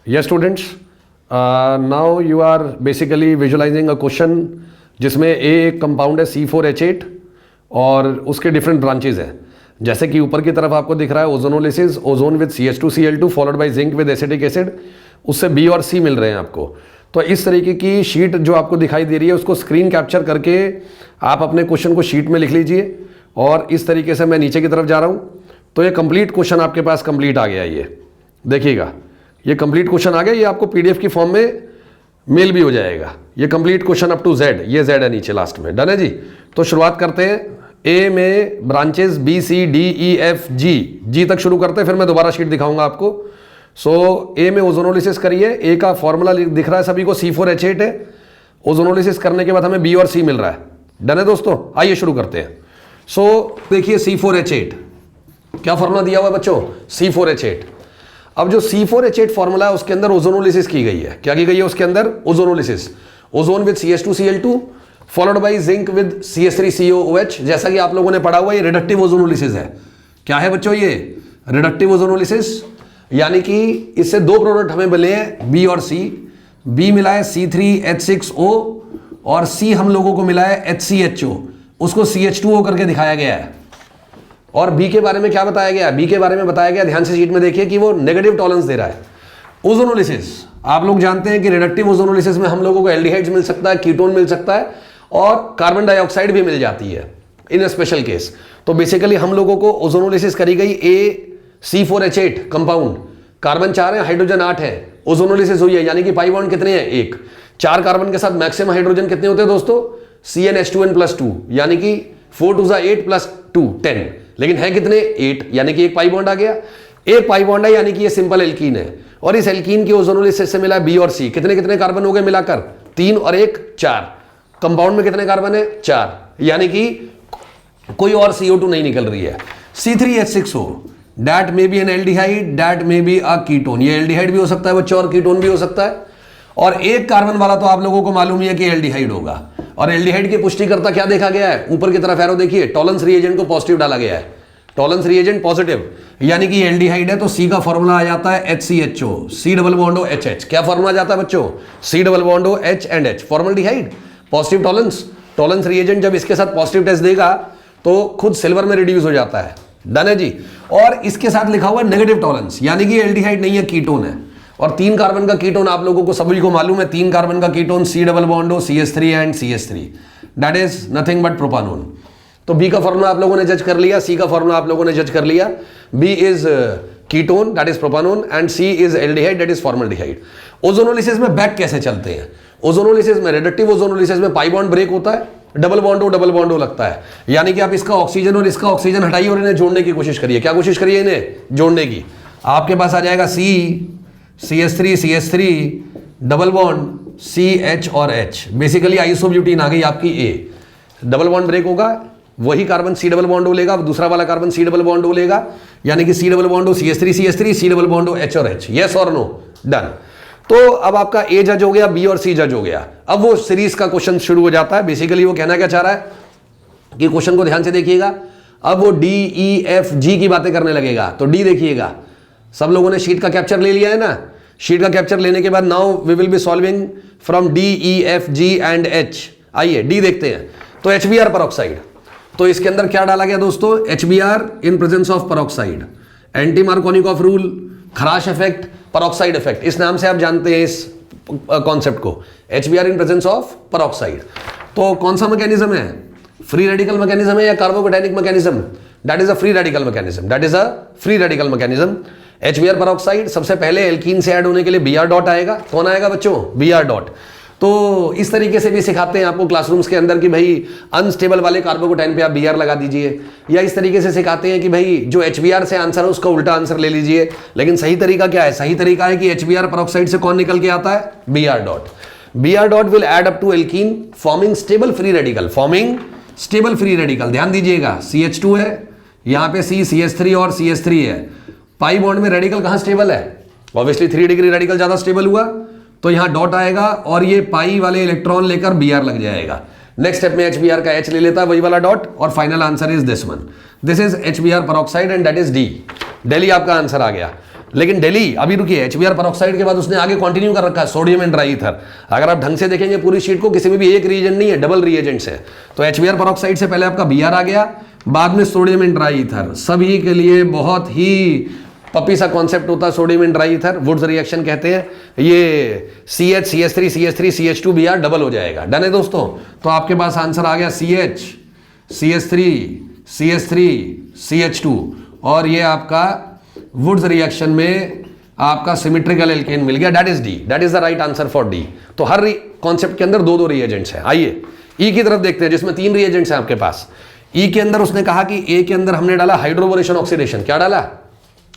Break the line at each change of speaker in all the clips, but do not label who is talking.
Yes, students. Now you are basically visualizing a question जिसमें एक compound है C4H8 और उसके डिफरेंट ब्रांचेज हैं। जैसे कि ऊपर की तरफ आपको दिख रहा है ozonolysis, ozone with CH2Cl2 followed by zinc with acetic acid, उससे B और C मिल रहे हैं आपको। तो इस तरीके की शीट जो आपको दिखाई दे रही है उसको स्क्रीन कैप्चर करके आप अपने क्वेश्चन को शीट में लिख लीजिए। और इस तरीके से मैं नीचे की तरफ जा रहा हूँ तो ये कंप्लीट क्वेश्चन आपके पास कंप्लीट आ गया। ये देखिएगा, ये कंप्लीट क्वेश्चन आ गया। ये आपको PDF की फॉर्म में मेल भी हो जाएगा। ये complete question up to Z, ये Z है नीचे लास्ट में। डन है जी। तो शुरुआत करते हैं। A में branches B C D E F G तक शुरू करते हैं, फिर मैं दोबारा शीट दिखाऊंगा आपको। A में ओजोनोलिसिस करिए। A का फॉर्मूला दिख रहा है सभी को, C4H8 है। ओजोनोलिसिस करने के बाद हमें B और C मिल रहा है। डन है दोस्तों, आइए शुरू करते हैं। देखिए C4H8 क्या फॉर्मूला दिया हुआ है बच्चों, C4H8। अब जो C4H8 फॉर्मूला है उसके अंदर ओजोनोलिसिस की गई है। क्या की गई है उसके अंदर? Ozonolysis. Ozone with CH2Cl2 followed by zinc with CH3COOH। जैसा कि आप लोगों ने पढ़ा हुआ, ये रिडक्टिव ओजोनोलिसिस है। क्या है बच्चों? ये रिडक्टिव ओजोनोलिसिस, यानी कि इससे दो प्रोडक्ट हमें मिले हैं B और C। B मिला है C3H6O और C हम लोगों को मिला है HCHO, उसको CH2O करके दिखाया गया है। और B के बारे में क्या बताया गया? B के बारे में बताया गया, ध्यान से शीट में देखिए, कि वो नेगेटिव टॉलरेंस दे रहा है। ओजोनोलिसिस, आप लोग जानते हैं कि रिडक्टिव ओजोनोलिसिस में हम लोगों को एल्डिहाइड्स मिल सकता है, कीटोन मिल सकता है और कार्बन डाइऑक्साइड भी मिल जाती है इन ए स्पेशल केस। तो बेसिकली हम लोगों को ओजोनोलिसिस करी गई C4H8 कंपाउंड, कार्बन 4 है, हाइड्रोजन 8 है, ओजोनोलिसिस हुई है। यानी कि पाई बॉन्ड कितने हैं? 1। 4 कार्बन के साथ मैक्सिमम हाइड्रोजन कितने होते हैं दोस्तों? CnH2n+2, यानी कि 4 2 8 + 2 10। लेकिन है कितने? 8, यानी कि एक पाई बॉन्ड आ गया। एक पाई बॉन्ड है, यानी कि ये सिंपल एल्कीन है। और इस एल्कीन की ओजोनोलिसिस से मिला B और C। कितने कितने कार्बन हो गए मिलाकर? 3 और 1 4। कंपाउंड में कितने कार्बन है? 4, यानी कि कोई और CO2 नहीं निकल रही है। C3H6O, that may be N aldehyde, that may be a ketone. ये एल्डिहाइड भी हो सकता है बच्चों और कीटोन भी हो सकता है। और एक कार्बन वाला तो आप लोगों को मालूम ही है कि एल्डिहाइड होगा। और एल्डिहाइड की पुष्टि करता क्या देखा गया है? ऊपर की तरफ एरो देखिए, टॉलरेंस रिएजेंट को पॉजिटिव डाला गया है। टॉलरेंस रिएजेंट पॉजिटिव, यानी कि एल्डिहाइड है। तो C का फॉर्मूला आ जाता है HCHO, C double bond O H H। क्या फॉर्मूला जाता है बच्चों? C double bond O H and H, formaldehyde, positive tolerance. Tolerance reagent जब इसके साथ पॉजिटिव टेस्ट देगा तो खुद सिल्वर में रिड्यूस हो जाता है। डन है जी। और इसके साथ लिखा हुआ नेगेटिव टॉलरेंस, यानी कि एल्डिहाइड नहीं है, कीटोन है। और 3 कार्बन का कीटोन आप लोगों को सभी को मालूम है। 3 कार्बन का ketone C double bond O CH3 and CH3, that is nothing but propanone. तो B का फॉर्मूला आप लोगों ने जज कर लिया, C का फॉर्मूला आप लोगों ने जज कर लिया। B is ketone, that is propanone, and C is aldehyde, that is formaldehyde. Ozonolysis में बैक कैसे चलते हैं? ओजोनोलिसिस में, रिडक्टिव ओजोनोलिसिस में पाई बॉन्ड ब्रेक होता है, डबल बॉन्ड O लगता है। यानी कि आप इसका ऑक्सीजन और इसका ऑक्सीजन हटाइए और इन्हें जोड़ने की कोशिश करिए। क्या कोशिश करिए? इन्हें जोड़ने की। आपके पास आ जाएगा C CH3 double bond CH और H। बेसिकली आइसोब्यूटीन आ गई आपकी A। डबल बॉन्ड ब्रेक होगा, वही carbon C double bond O लेगा, दूसरा वाला carbon C double bond O लेगा, यानी कि C double bond O CH3 C double bond O H और H। यस और नो? डन। तो अब आपका A जज हो गया, B और C जज हो गया। अब वो सीरीज का क्वेश्चन शुरू हो जाता है। बेसिकली वो कहना क्या चाह रहा है कि क्वेश्चन को ध्यान से देखिएगा। अब वो D E F G की बातें करने लगेगा। तो D देखिएगा, सब लोगों ने शीट का कैप्चर ले लिया है ना? शीट का कैप्चर लेने के बाद now we will be solving from D E F G and H। आइए D देखते हैं। तो HBr परऑक्साइड, तो इसके अंदर क्या डाला गया दोस्तों? HBr in presence of peroxide, anti Markovnikov rule, खराश इफेक्ट, परऑक्साइड इफेक्ट, इस नाम से आप जानते हैं इस कॉन्सेप्ट को, HBr in presence of peroxide. तो कौन सा मैकेनिज्म है? फ्री रेडिकल मैकेनिज्म है या carbocationic mechanism? That is a free radical mechanism, that is a free radical mechanism. HBr peroxide सबसे पहले एल्कीन से ऐड होने के लिए Br डॉट आएगा। कौन आएगा बच्चों? Br dot. तो इस तरीके से भी सिखाते हैं आपको क्लासरूम्स के अंदर कि भाई अनस्टेबल वाले कार्बोकेटाइन पे आप Br लगा दीजिए, या इस तरीके से सिखाते हैं कि भाई जो HBr से आंसर है उसका उल्टा आंसर ले लीजिए। लेकिन सही तरीका क्या है? सही तरीका है कि HBr परऑक्साइड से कौन निकल के आता है? Br dot. Br dot will add up to alkene forming stable free radical, forming stable free radical. ध्यान दीजिएगा, CH2 है, यहाँ पे C CH3 और CH3 है। पाई बॉन्ड में रेडिकल कहाँ स्टेबल है? ऑब्वियसली 3 डिग्री रेडिकल ज्यादा स्टेबल हुआ, तो यहाँ डॉट आएगा और ये पाई वाले इलेक्ट्रॉन लेकर Br लग जाएगा। नेक्स्ट स्टेप में HBr का H ले लेता है, वही वाला डॉट, और final answer is this one. This is HBr peroxide and that is D। Delhi आपका आंसर आ गया। लेकिन डेली अभी रुकिए, HBr परऑक्साइड के बाद उसने आगे कंटिन्यू कर रखा है सोडियम एंड ड्राई ईथर। अगर आप ढंग से देखेंगे पूरी शीट को, किसी में भी एक रिएजेंट नहीं है, डबल रिएजेंट्स है। तो HBr परऑक्साइड से पहले आपका Br आ गया, बाद में सोडियम एंड ड्राई ईथर। सभी के लिए बहुत ही पपी सा कॉन्सेप्ट होता है sodium and dry ether, Wurtz reaction कहते हैं। ये CH CH3 CH3 CH2 Br double हो जाएगा। डन है दोस्तों? तो आपके पास आंसर आ गया CH CH3 CH3 CH2, और ये आपका वुड्स रिएक्शन में आपका सिमेट्रिकल एल्केन मिल गया, that is D, that is the right answer for D. तो हर कॉन्सेप्ट के अंदर दो दो रिएजेंट्स हैं। आइए ई की तरफ देखते हैं, जिसमें 3 रिएजेंट्स हैं आपके पास। ई के अंदर उसने कहा कि ए के अंदर हमने डाला हाइड्रोबोरेशन ऑक्सीडेशन। क्या डाला?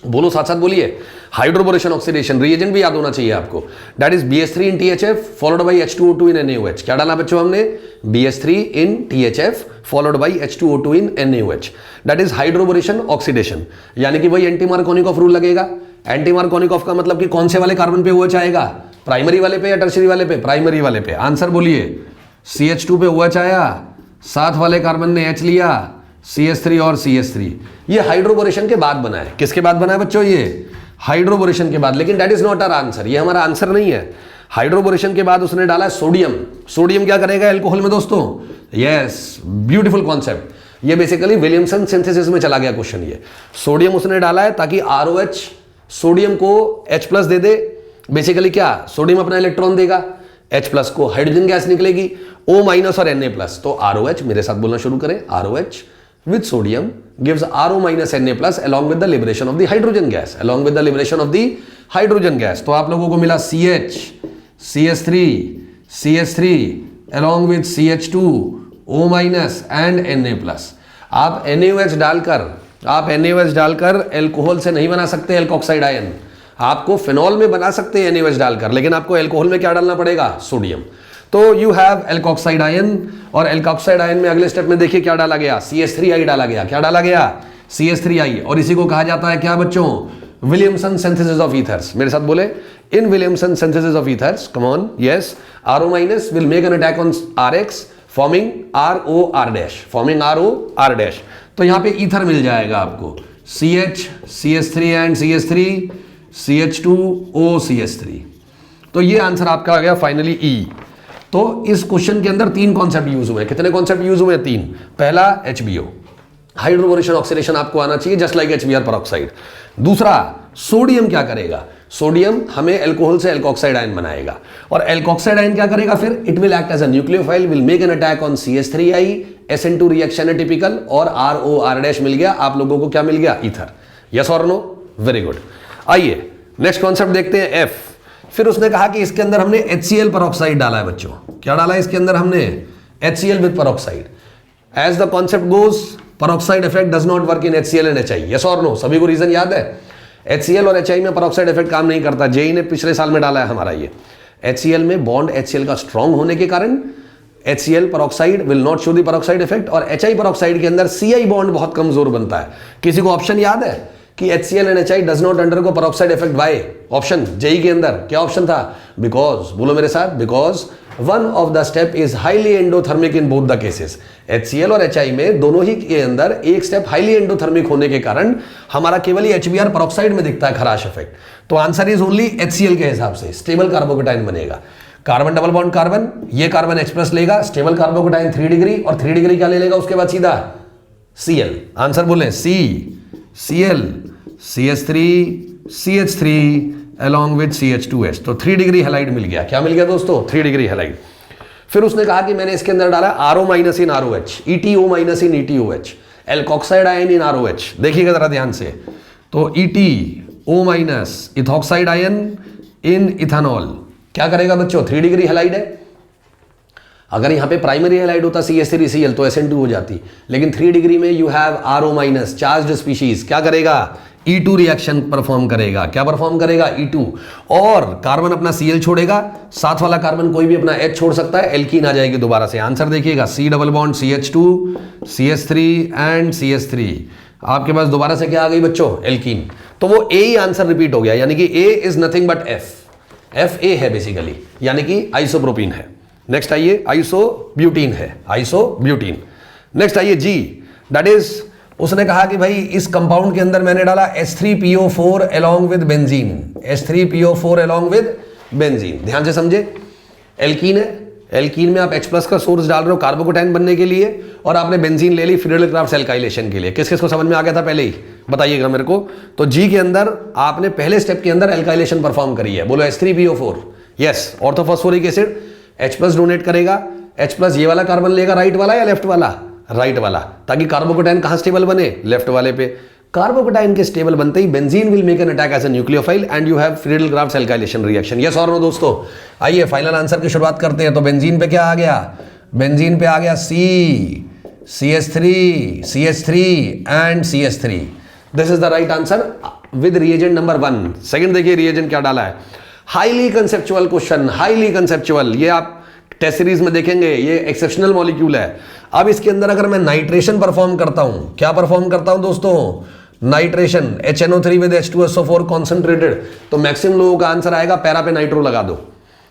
बोलो, साथ साथ बोलिए, हाइड्रोबोरेशन ऑक्सीडेशन। रिएजेंट भी याद होना चाहिए आपको, that is BH3 in THF followed by H2O2 in NaOH। क्या डाला बच्चों हमने? BH3 in THF followed by H2O2 in NaOH, that इज हाइड्रोबोरेशन ऑक्सीडेशन। यानी कि वही एंटी मार्कोनिकॉफ रूल लगेगा। एंटी मार्कोनिकॉफ का मतलब कि कौन से वाले कार्बन पे OH आएगा? प्राइमरी वाले पे या टर्शियरी वाले पे? प्राइमरी वाले पे। आंसर बोलिए, CH2 पे OH आया, साथ वाले कार्बन ने H लिया, CH3 और CH3। ये हाइड्रोबोरेशन के बाद बना है। किसके बाद बना है बच्चों? ये हाइड्रोबोरेशन के बाद। लेकिन that is not our answer, ये हमारा आंसर नहीं है। हाइड्रोबोरेशन के बाद उसने डाला सोडियम। सोडियम क्या करेगा एल्कोहल में दोस्तों? Yes, beautiful concept. ये बेसिकली विलियमसन सिंथेसिस में चला गया क्वेश्चन। ये सोडियम उसने डाला है ताकि ROH सोडियम को H+ दे दे। बेसिकली क्या, सोडियम अपना इलेक्ट्रॉन देगा, H+ को हाइड्रोजन गैस निकलेगी, O- और Na+। तो ROH, मेरे साथ बोलना शुरू करें, ROH with sodium gives RO- Na+ along with the liberation of the hydrogen gas, along with the liberation of the hydrogen gas। तो आप लोगों को मिला CH CH3 CH3 along with CH2 O- and Na+। आप NaOH डालकर alcohol से नहीं बना सकते एल्कोक्साइड आयन। आपको फिनॉल में बना सकते हैं NaOH डालकर, लेकिन आपको एल्कोहल में क्या डालना पड़ेगा? सोडियम। तो यू हैव एल्कोक्साइड आयन, और एल्कोक्साइड आयन में अगले स्टेप में देखिए क्या डाला गया? CH3I डाला गया। क्या डाला गया? CH3I। और इसी को कहा जाता है क्या बच्चों? Williamson synthesis of ethers. मेरे साथ बोले, in Williamson synthesis of ethers, come on, yes, RO- will make an attack on RH forming ROR-, तो यहां पे ईथर मिल जाएगा आपको, CH CH3 and CH3 CH2O CH3। तो ये आंसर आपका आ गया फाइनली ई। तो इस क्वेश्चन के अंदर 3 कॉन्सेप्ट यूज हुए। कितने कॉन्सेप्ट यूज हुए? 3। पहला HBO, हाइड्रोबोरेशन ऑक्सीडेशन आपको आना चाहिए जस्ट लाइक HBr परऑक्साइड। दूसरा, सोडियम क्या करेगा? सोडियम हमें एल्कोहल से एल्कोक्साइड आयन बनाएगा, और एल्कोक्साइड आयन क्या करेगा फिर? It will act as a nucleophile, will make an attack on CH3I, SN2 reaction है टिपिकल, और ROR- मिल गया। आप लोगों को क्या मिल गया? ईथर। यस और नो? Very good. आइए नेक्स्ट कॉन्सेप्ट देखते हैं, F। फिर उसने कहा कि इसके अंदर हमने HCl परऑक्साइड डाला है बच्चों। क्या डाला है इसके अंदर हमने? HCl with peroxide. As the concept goes, peroxide effect does not work in HCl and HI। Yes और नो? सभी को रीजन याद है? HCl और HI में परऑक्साइड इफेक्ट काम नहीं करता। JEE ने पिछले साल में डाला है हमारा ये। HCl में बॉन्ड HCl का स्ट्रॉन्ग होने के कारण HCl peroxide will not show the peroxide effect, और HI परऑक्साइड के अंदर CI बॉन्ड बहुत कमजोर बनता है। किसी को ऑप्शन याद है कि HCl and HI does not undergo peroxide effect? By option JEE के अंदर क्या ऑप्शन था? बिकॉज, बोलो मेरे साथ, because one of the step is highly endothermic in both the cases. HCl और HI में दोनों ही के अंदर एक स्टेप हाईली एंडोथर्मिक होने के कारण हमारा केवल ही HBr परऑक्साइड में दिखता है खराश इफेक्ट। तो आंसर इज ओनली HCl के हिसाब से स्टेबल कार्बोकेटाइन बनेगा। कार्बन डबल बॉन्ड कार्बन, ये कार्बन H+ लेगा, स्टेबल कार्बोकेटाइन 3 डिग्री, और 3 डिग्री क्या ले लेगा उसके बाद? सीधा Cl। आंसर बोले C Cl CH3 CH3 along with CH2H। तो 3 डिग्री हैलाइड मिल गया। क्या मिल गया दोस्तों? 3 डिग्री हैलाइड। फिर उसने कहा कि मैंने इसके अंदर डाला RO- इन ROH, ETO- इन ETOH, एल्कोक्साइड आयन इन ROH। देखिएगा जरा ध्यान से। तो ETO- इथॉक्साइड आयन इन इथेनॉल क्या करेगा बच्चों? 3 डिग्री हैलाइड है। अगर यहां पे प्राइमरी हैलाइड होता CH3Cl तो SN2 हो जाती, लेकिन 3 डिग्री में you have RO- charged species. क्या करेगा? E2 रिएक्शन परफॉर्म करेगा। क्या परफॉर्म करेगा? E2। और कार्बन अपना Cl छोड़ेगा, साथ वाला कार्बन कोई भी अपना H छोड़ सकता है, एल्कीन आ जाएगी दोबारा से। आंसर देखिएगा, C double bond CH2 CH3 and CH3। आपके पास दोबारा से क्या आ गई बच्चों? एल्कीन। तो वो A ही आंसर रिपीट हो गया, यानी कि A is nothing but F A है बेसिकली, यानी कि आइसोप्रोपीन है। नेक्स्ट आइए, आइसोब्यूटीन है, आइसोब्यूटीन। नेक्स्ट आइए G, दैट इज उसने कहा कि भाई इस कंपाउंड के अंदर मैंने डाला H3PO4 along with benzene, H3PO4 along with benzene. ध्यान से समझे, एल्कीन है, एल्कीन में आप H प्लस का सोर्स डाल रहे हो कार्बोकेटाइन बनने के लिए, और आपने बेंजीन ले ली फ्रीडल-क्राफ्ट एल्काइलेशन के लिए। किस किस को समझ में आ गया था पहले ही बताइएगा मेरे को। तो जी के अंदर आपने पहले स्टेप के अंदर एल्काइलेशन परफॉर्म करी है, बोलो H3PO4, yes, orthophosphoric acid H plus donate करेगा, H प्लस ये वाला कार्बन लेगा राइट वाला या लेफ्ट वाला, राइट वाला, ताकि कार्बोकेटाइन कहां स्टेबल बने, लेफ्ट वाले पे। कार्बोकेटाइन के स्टेबल बनते ही benzene will make an attack as a nucleophile and you have Friedel Crafts alkylation reaction. Yes और नो दोस्तों, आइए फाइनल आंसर की शुरुआत करते हैं। तो बेंजीन पे क्या आ गया, बेंजीन पे आ गया CH3 and CH3। This is the right answer with reagent number 1। Second देखिए रिएजेंट क्या डाला है, highly conceptual question, highly conceptual, ये आप टेस्ट सीरीज में देखेंगे, ये एक्सेप्शनल मॉलिक्यूल है। अब इसके अंदर अगर मैं नाइट्रेशन परफॉर्म करता हूं, क्या परफॉर्म करता हूं दोस्तों, nitration HNO3 with H2SO4 concentrated, तो मैक्सिमम लोगों का आंसर आएगा पैरा पे नाइट्रो लगा दो,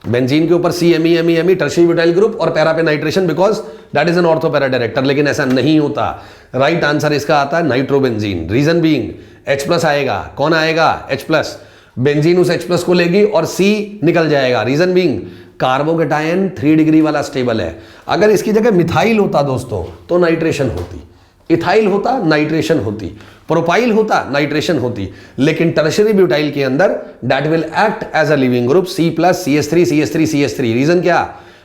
बेंजीन के ऊपर CMe टर्शियरी ब्यूटाइल ग्रुप और पैरा पे nitration, because that is an ortho para director. लेकिन ऐसा नहीं होता, राइट आंसर इसका आता है nitrobenzene. Reason being H plus आएगा, कौन आएगा H प्लस, बेंजीन उस H प्लस को लेगी और C निकल जाएगा। रीजन बीइंग कार्बोकेटाइन 3 डिग्री वाला स्टेबल है। अगर इसकी जगह मिथाइल होता दोस्तों तो नाइट्रेशन होती, इथाइल होता नाइट्रेशन होती, प्रोपाइल होता नाइट्रेशन होती, लेकिन टर्शियरी ब्यूटाइल के अंदर that will act as a leaving group C plus CH3। Reason क्या,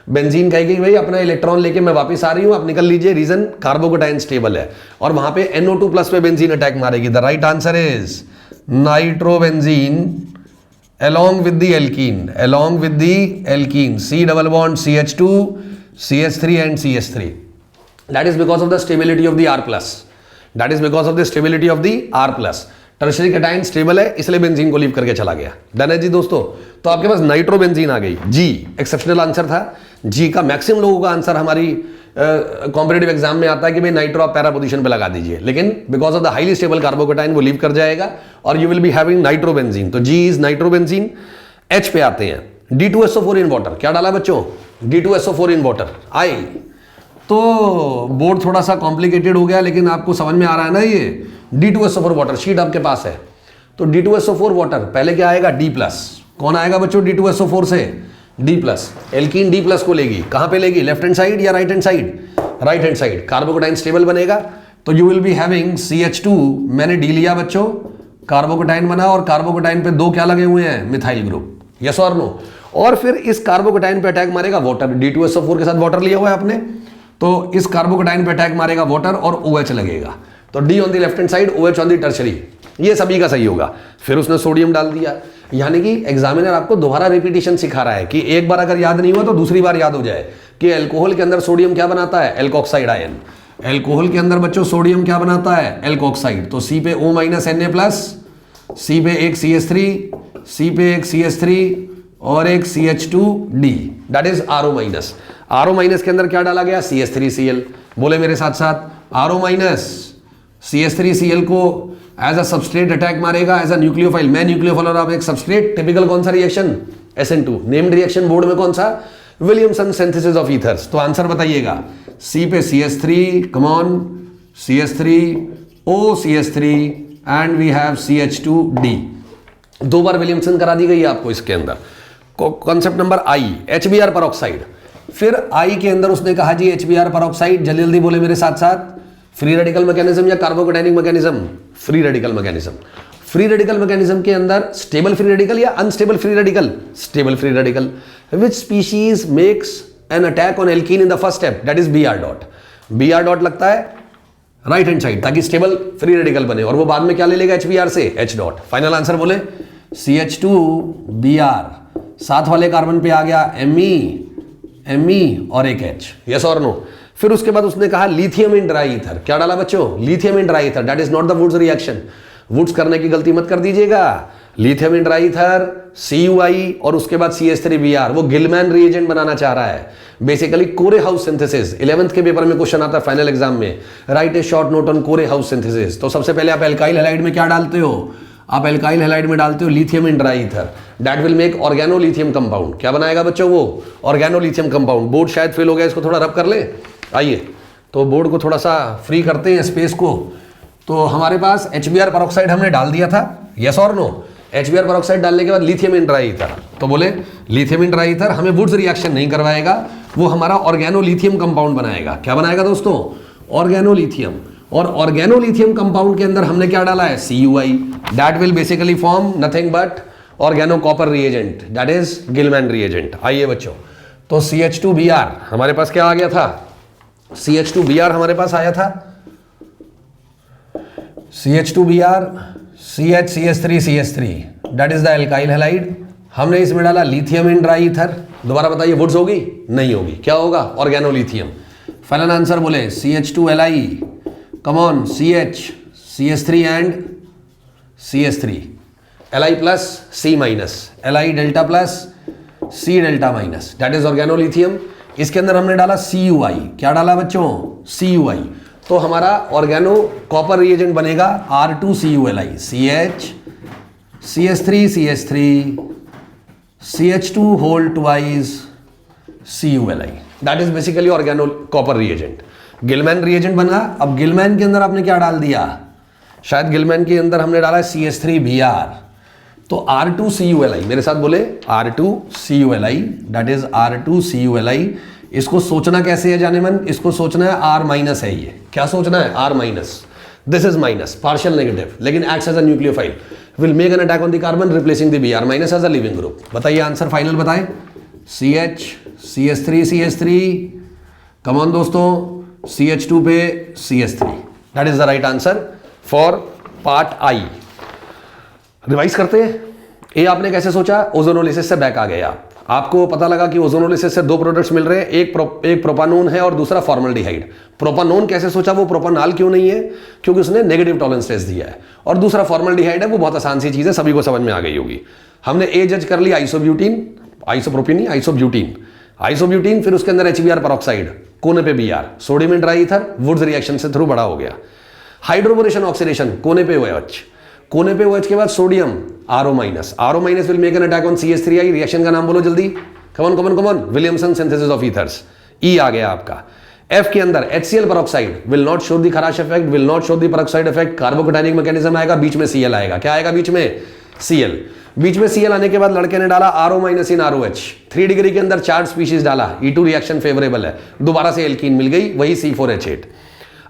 बेंजीन कहेगी भाई अपना इलेक्ट्रॉन लेके मैं वापस आ रही हूं, आप निकल लीजिए। रीजन कार्बोकेटाइन स्टेबल है और वहां पे NO2 प्लस पे बेंजीन अटैक मारेगी। The right answer is nitrobenzene along with the alkene, C double bond CH2 CH3 and CH3. That is because of the stability of the R plus. Tertiary cation stable है इसलिए benzene को leave करके चला गया। Done है जी दोस्तों। तो आपके पास नाइट्रोबेंजीन आ गई, जी एक्सेप्शनल आंसर था। जी का मैक्सिमम लोगों का आंसर हमारी कॉम्पिटेटिव एग्जाम में आता है कि भाई नाइट्रो आप पैरा पोजीशन पे लगा दीजिए, लेकिन because of the highly stable carbocation वो लीव कर जाएगा और you will be having nitrobenzene. तो जी इज नाइट्रोबेंजीन। H पे आते हैं, D2SO4 इन वाटर, क्या डाला बच्चों, D2SO4 इन वाटर। आई तो बोर्ड थोड़ा सा कॉम्प्लिकेटेड हो गया, लेकिन आपको समझ में आ रहा है ना। ये D2SO4 वाटर शीट आपके पास है, तो D2SO4 वाटर पहले क्या आएगा D प्लस, कौन आएगा बच्चों D2SO4 से D plus, alkene D plus को लेगी, कहां पे लेगी, लेफ्ट हैंड साइड या right hand side, right hand side. Carbocation stable बनेगा तो you will be having CH2, मैंने D लिया बच्चों, कार्बोकेटाइन बना और कार्बोकेटाइन पे 2 क्या लगे हुए हैं, मिथाइल ग्रुप, यस और नो। और फिर इस कार्बोकेटाइन पे अटैक मारेगा वाटर, D2SO4 के साथ वाटर लिया हुआ है आपने, तो इस कार्बोकेटाइन पे अटैक मारेगा वाटर और OH लगेगा, तो D on the left hand side, OH on the tertiary, ये सभी का सही होगा। फिर उसने सोडियम डाल दिया, यानी कि एग्जामिनर आपको दोबारा रिपीटिशन सिखा रहा है कि एक बार अगर याद नहीं हुआ तो दूसरी बार याद हो जाए कि अल्कोहल के अंदर सोडियम क्या बनाता है, एल्कोक्साइड आयन। अल्कोहल के अंदर बच्चों सोडियम क्या बनाता है, एल्कोक्साइड। तो C पे O minus Na plus, C पे एक CH3, C पे एक CH3 और एक CH2D, that is RO minus. RO minus के अंदर क्या डाला गया, CH3Cl। बोले मेरे साथ साथ, RO माइनस CH3Cl को एज अ सबस्ट्रेट अटैक मारेगा एज अ न्यूक्लियोफाइल। मैं न्यूक्लियोफाइल और आप एक सबस्ट्रेट, टिपिकल कौन सा reaction, SN2। Named reaction board में कौन सा, विलियमसन सिंथेसिस ऑफ ईथर्स। तो आंसर बताइएगा, C पे CH3, come on, CH3, O CH3 and we have CH2D। 2 बार विलियमसन करा दी गई है आपको इसके अंदर। Concept number I, HBr peroxide. फिर I के अंदर उसने कहा जी HBr परऑक्साइड, जल्दी जल्दी बोले मेरे साथ साथ, फ्री रेडिकल मैकेनिज्म या carbocationic mechanism, free radical mechanism. Free radical mechanism के अंदर स्टेबल फ्री रेडिकल या unstable free radical, stable free radical. Which species makes an attack on alkene in the first step, that is Br dot. Br dot लगता है right hand side ताकि stable free radical बने, और वो बाद में क्या ले लेगा HBr से, H डॉट। फाइनल आंसर बोले CH2Br, साथ वाले कार्बन पे आ गया Me और एक H, यस और नो। फिर उसके बाद उसने कहा लिथियम इन ड्राई ईथर, क्या डाला बच्चों, lithium in dry ether, that is not the Wurtz reaction. Wurtz करने की गलती मत कर दीजिएगा। Lithium in dry ether, CuI और उसके बाद CH3Br, वो गिलमैन रिएजेंट बनाना चाह रहा है। बेसिकली कोरे हाउस सिंथेसिस, 11th के पेपर में क्वेश्चन आता है फाइनल एग्जाम में, right A short note on कोरे हाउस सिंथेसिस। तो सबसे पहले आप एल्काइल हैलाइड में क्या डालते हो, आप एल्काइल हैलाइड में डालते हो lithium in dry ether, that will make organolithium compound. क्या बनाएगा बच्चों, वो ऑर्गेनोलिथियम कंपाउंड। बोर्ड शायद फेल हो गया, इसको थोड़ा रब कर ले। आइए तो बोर्ड को थोड़ा सा फ्री करते हैं, स्पेस को। तो हमारे पास HBr पेरोक्साइड हमने डाल दिया था, यस और नो। HBr पेरोक्साइड डालने के बाद लिथियम इन ट्राई ईथर, तो बोले लिथियम इन ट्राई ईथर हमें वुड्स रिएक्शन नहीं करवाएगा, वो हमारा ऑर्गेनोलिथियम कंपाउंड बनाएगा। क्या बनाएगा दोस्तों? ऑर्गेनोलिथियम। और ऑर्गेनोलिथियम कंपाउंड के अंदर हमने क्या डाला है? CuI। That will basically form nothing but organo copper reagent, that is Gilman reagent. आइए बच्चों, तो CH2Br हमारे पास क्या आ गया था? CH2Br हमारे पास आया था, CH2Br CH3CH3 that is the alkyl halide. हमने इसमें डाला लिथियम इन ड्राई ईथर। दोबारा बताइए, वुड्स होगी? नहीं होगी। क्या होगा? ऑर्गेनोलिथियम। फाइनल आंसर बोले CH2Li, come on, CH3 and CH3, Li plus C minus, Li delta plus C delta minus, that is organolithium. इसके अंदर हमने डाला CuI। क्या डाला बच्चों? CuI। तो हमारा ऑर्गेनो कॉपर रिएजेंट बनेगा R2CuLi, CH3CH3 CH2 whole twice CuLi, that is basically organo copper reagent. Gilman reagent बना। अब गिलमैन के अंदर आपने क्या डाल दिया? शायद गिलमैन के अंदर हमने डाला CH3Br, तो R2CuLi, मेरे साथ बोले R2CuLi, दैट इज R2CuLi। इसको सोचना कैसे है जाने मन? इसको सोचना है R माइनस है ये। क्या सोचना है? R minus, this is minus, partial negative, लेकिन acts as a nucleophile, will make an attack on the carbon replacing the Br minus as a leaving group. बताइए आंसर फाइनल बताएं। CH3 कम ऑन दोस्तों, CH2 पे CH3, that is the right answer for part I। Revise करते हैं। ए आपने कैसे सोचा? Ozonolysis से बैक आ गए आप। आपको पता लगा कि ओजोनोलिसिस से दो प्रोडक्ट्स मिल रहे हैं, एक प्रोपानोन है और दूसरा फॉर्मल्डिहाइड। प्रोपानोन कैसे सोचा? वो प्रोपानॉल क्यों नहीं है? क्योंकि उसने नेगेटिव टॉलरेंस टेस्ट दिया है। और दूसरा फॉर्मल्डिहाइड है, वो बहुत आसान सी चीज है, सभी को समझ में आ गई होगी। हमने ए जज कर लिया आइसोब्यूटीन, आइसोप्रोपिन, आइसोब्यूटीन, फिर उसके अंदर HBr पेरोक्साइड, कोने पे Br, sodium try ether, Wurtz reaction से थ्रू बड़ा हो गया। हाइड्रोबोरेशन ऑक्सीडेशन, कोने पे OH, कोने पे OH के बाद sodium RO minus, RO minus will make an attack on CH3I। Reaction का नाम बोलो जल्दी, come on come on come on, Williamson synthesis of ethers. E आ गया आपका। F के अंदर HCl peroxide will not show the Kharasch effect, will not show the peroxide effect, carbocationic mechanism आएगा, बीच में Cl आएगा। क्या आएगा बीच में? Cl। बीच में Cl आने के बाद लड़के ने डाला RO माइनस इन ROH, 3 डिग्री के अंदर चार्ज स्पीशीज डाला, E2 रिएक्शन फेवरेबल है, दोबारा से एल्कीन मिल गई, वही C4H8।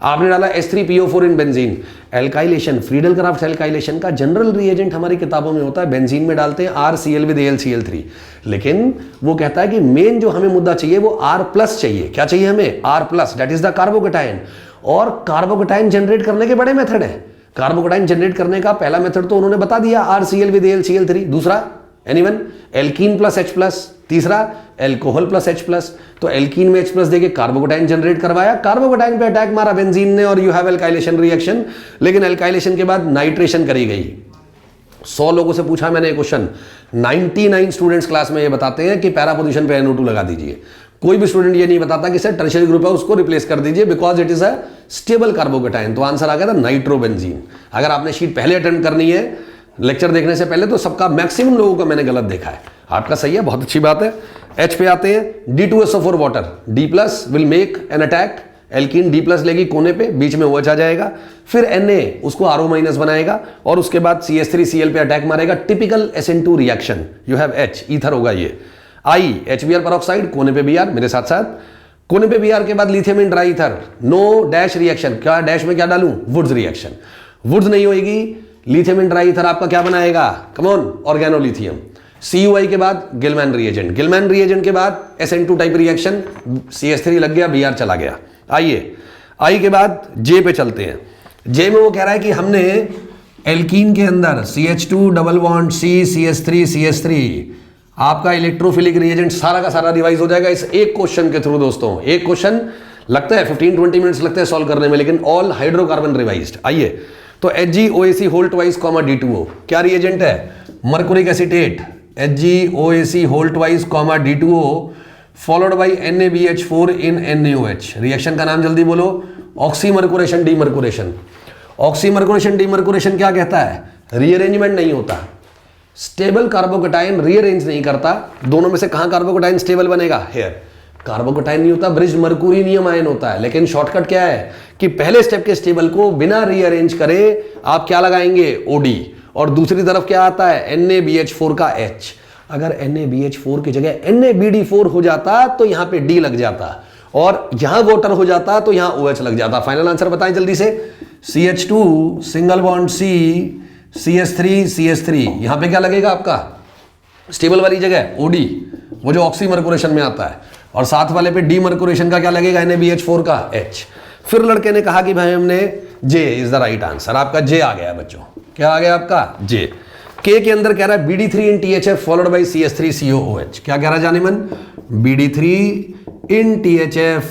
आपने डाला H3PO4 in benzene, alkylation, Friedel craft alkylation का जनरल रिएजेंट हमारी किताबों में होता है, बेंजीन में डालते हैं RCl विद AlCl3, लेकिन वो कहता है कि मेन जो हमें मुद्दा चाहिए वो R+ चाहिए। क्या चाहिए हमें? R+, that is the carbocation. और कार्बोकेटाइन जनरेट करने के बड़े मेथड है। कार्बोकेटाइन जनरेट करने का पहला मेथड तो उन्होंने बता दिया, RCl विद AlCl3। दूसरा एनीवन? एल्कीन प्लस H+, तीसरा एल्कोहल प्लस H+। तो एल्कीन में H+ देके कार्बोकेटाइन जनरेट करवाया, कार्बोकेटाइन पे अटैक मारा बेंजीन ने और यू हैव एल्काइलेशन रिएक्शन। लेकिन एल्काइलेशन के बाद नाइट्रेशन करी गई। 100 लोगों से पूछा मैंने क्वेश्चन, 99 स्टूडेंट्स क्लास में ये बताते हैं कि पैरा पोजीशन पे NO2 लगा दीजिए। कोई भी स्टूडेंट ये नहीं बताता कि सर टर्शियरी ग्रुप है उसको रिप्लेस कर दीजिए because it is a stable carbocation. तो आंसर आ गया था नाइट्रोबेंजीन। अगर आपने शीट पहले अटेंड करनी है लेक्चर देखने से पहले, तो सबका मैक्सिमम लोगों को मैंने गलत देखा है। आपका सही है, बहुत अच्छी बात है। H पे आते हैं, D2SO4 water, D+ will make an attack, alkene D+ लेगी कोने पे, बीच में OH आ जाएगा, फिर Na उसको RO- बनाएगा और उसके बाद CH3Cl पे अटैक मारेगा, typical SN2 reaction. You have H, ether होगा ये। I HBr पेरोक्साइड, कोने पे Br, मेरे साथ साथ, कोने पे Br के बाद lithium in dry ether, no dash reaction. क्या डैश में क्या डालूं? Woods reaction. वुड्स नहीं होगी, लिथियम इन ड्राई ईथर आपका क्या बनाएगा? Come on, organolithium. CuI के बाद गिलमैन रिएजेंट, गिलमैन रिएजेंट के बाद SN2 टाइप रिएक्शन, CH3 लग गया, Br चला गया। आइए I के बाद J पे चलते हैं। J में वो कह रहा है कि हमने एल्कीन के अंदर CH2 double bond C CH3 आपका इलेक्ट्रोफिलिक रिएजेंट सारा का सारा रिवाइज हो जाएगा इस एक क्वेश्चन के थ्रू। दोस्तों एक क्वेश्चन लगता है 15-20 मिनट्स लगते हैं सॉल्व करने में, लेकिन ऑल हाइड्रोकार्बन रिवाइज्ड। आइए तो HgOAc whole twice comma D2O क्या रिएजेंट है? Mercuric acetate, HgOAc whole twice comma D2O followed by NaBH4 in NaOH। Reaction का नाम जल्दी बोलो, ऑक्सीमर्कुरेशन डीमर्कुरेशन। ऑक्सीमर्कुरेशन डीमर्कुरेशन क्या कहता है? रीअरेंजमेंट नहीं होता, स्टेबल कार्बोकेटाइन रीअरेंज नहीं करता। दोनों में से कहां कार्बोकेटाइन स्टेबल बनेगा? हेयर। कार्बोकेटाइन नहीं होता, ब्रिज मर्क्यूरी नियम आयन होता है। लेकिन शॉर्टकट क्या है कि पहले स्टेप के स्टेबल को बिना रीअरेंज करे आप क्या लगाएंगे, ओडी, और दूसरी तरफ क्या आता है, NaBH4 का H। अगर NaBH4 की जगह NaBD4 हो जाता तो यहां पे D लग जाता, और यहां वाटर हो जाता तो यहां OH लग जाता। फाइनल आंसर बताएं जल्दी से। CH2 single bond C, CH3 यहां पे क्या लगेगा आपका, स्टेबल वाली जगह OD, वो जो ऑक्सीमर्कुरेशन में आता है, और साथ वाले पे डीमर्कुरेशन का क्या लगेगा, NaBH4 का H। फिर लड़के ने कहा कि भाई हमने J is the right answer. आपका J आ गया बच्चों, क्या आ गया आपका J। K के अंदर कह रहा है BD3 in THF followed by CH3COOH। क्या कह रहा है जानेमन, BD3 in THF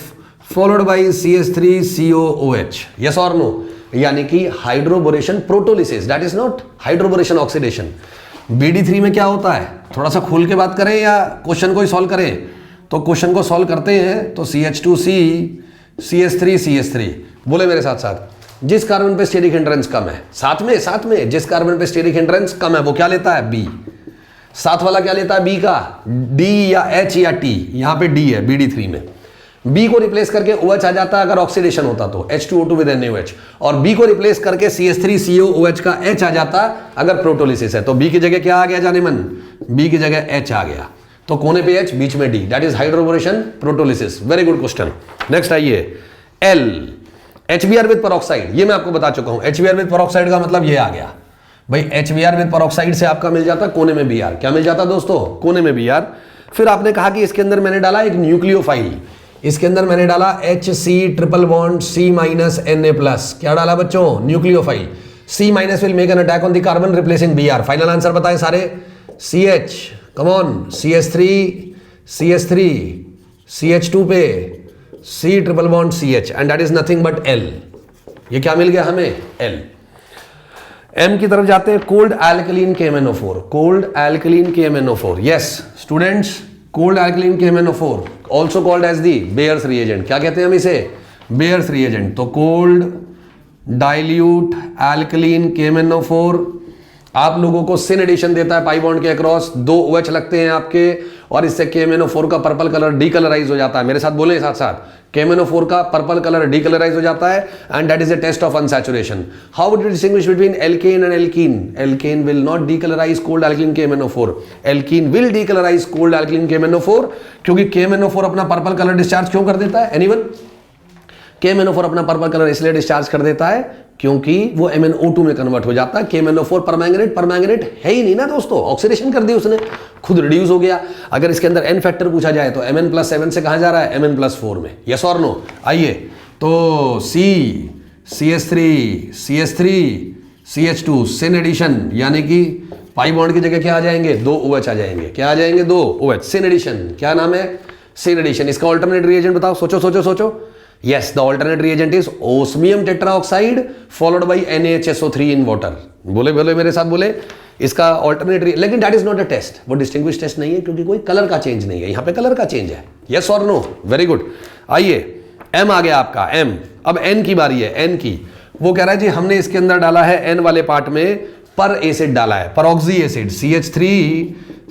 followed by CH3COOH, yes और नो, यानी कि hydroboration protolysis, that is not hydroboration oxidation. BD3 में क्या होता है, थोड़ा सा खोल के बात करें या क्वेश्चन को ही सॉल्व करें, तो क्वेश्चन को सॉल्व करते हैं तो CH2C CH3 बोले मेरे साथ साथ, जिस कार्बन पे स्टेरिक हिंड्रेंस कम है, साथ में जिस कार्बन पे स्टेरिक हिंड्रेंस कम है वो क्या लेता है, B। साथ वाला क्या लेता है B का, D या H या T, यहां पे D है BD3 में। B को रिप्लेस करके OH आ जाता अगर ऑक्सीडेशन होता तो H2O2 विद NaOH, और B को रिप्लेस करके CH3COOH का H आ जाता अगर प्रोटोलिसिस है। तो B की जगह क्या आ गया जाने मन, B की जगह H आ गया, तो कोने पे H बीच में D, दैट इज hydroboration protolysis. Very good question. Next आइए, L HBr विद पेरोक्साइड, ये मैं आपको बता चुका हूं। HBr विद पेरोक्साइड का मतलब ये आ गया भाई, HBr विद पेरोक्साइड से आपका मिल जाता कोने में Br। क्या मिल जाता दोस्तों, कोने में Br। फिर आपने कहा कि इसके अंदर मैंने डाला एक न्यूक्लियोफाइल, इसके अंदर मैंने डाला HC triple bond C minus Na+, क्या डाला बच्चों, nucleophile. C minus will make an attack on the carbon replacing Br। Final answer बताएं सारे, CH, come on, CH3 CH2 पे C triple bond CH, and that is nothing but L। ये क्या मिल गया हमें, L। M की तरफ जाते हैं, cold alkaline KMnO4, cold alkaline KMnO4, yes students, cold alkaline KMnO4 also called as the Baeyer's reagent. क्या कहते हैं हम इसे, बेयर्स रिएजेंट। तो कोल्ड डाइल्यूट एल्कलीन KMnO4 आप लोगों को सिन एडिशन देता है, पाई बॉन्ड के अक्रॉस 2 OH लगते हैं आपके, और इससे KMnO4 का पर्पल कलर डीकलराइज हो जाता है। मेरे साथ बोले साथ साथ, KMnO4 का पर्पल कलर डीकलराइज हो जाता है, and that is a test of unsaturation. How would you distinguish between alkane and alkene? Alkane will not decolourise cold alkaline KMnO4, alkene will decolourise cold alkaline KMnO4, क्योंकि KMnO4 अपना purple colour discharge क्यों कर देता है, anyone? KMnO4 अपना purple colour इसलिए discharge कर देता है क्योंकि वो MnO2 में कन्वर्ट हो जाता है। KMnO4 परमैंगनेट है ही नहीं ना दोस्तों, ऑक्सीडेशन कर दी उसने, खुद रिड्यूस हो गया। अगर इसके अंदर N फैक्टर पूछा जाए तो Mn+7 से कहां जा रहा है, Mn+4 में, यस और नो। आइए तो C CH3 CH2 सिन एडिशन, यानी कि पाई बॉन्ड की जगह क्या आ जाएंगे, 2 OH आ जाएंगे। क्या आ जाएंगे, 2 OH, सिन एडिशन। क्या नाम है, सिन एडिशन। इसका ऑल्टरनेट रिएजेंट बताओ, सोचो। Yes, the alternate reagent is osmium tetraoxide followed by NaHSO3 in water। बोले मेरे साथ बोले, इसका ऑल्टरनेट, लेकिन that is not a test, वो डिस्टिंग्विश टेस्ट नहीं है क्योंकि कोई कलर का चेंज नहीं है, यहां पे कलर का चेंज है। यस और नो, वेरी गुड। आइए M आ गया आपका, M। अब N की बारी है, N की। वो कह रहा है जी हमने इसके अंदर डाला है N वाले पार्ट में पर एसिड डाला है, परऑक्सी acid, CH3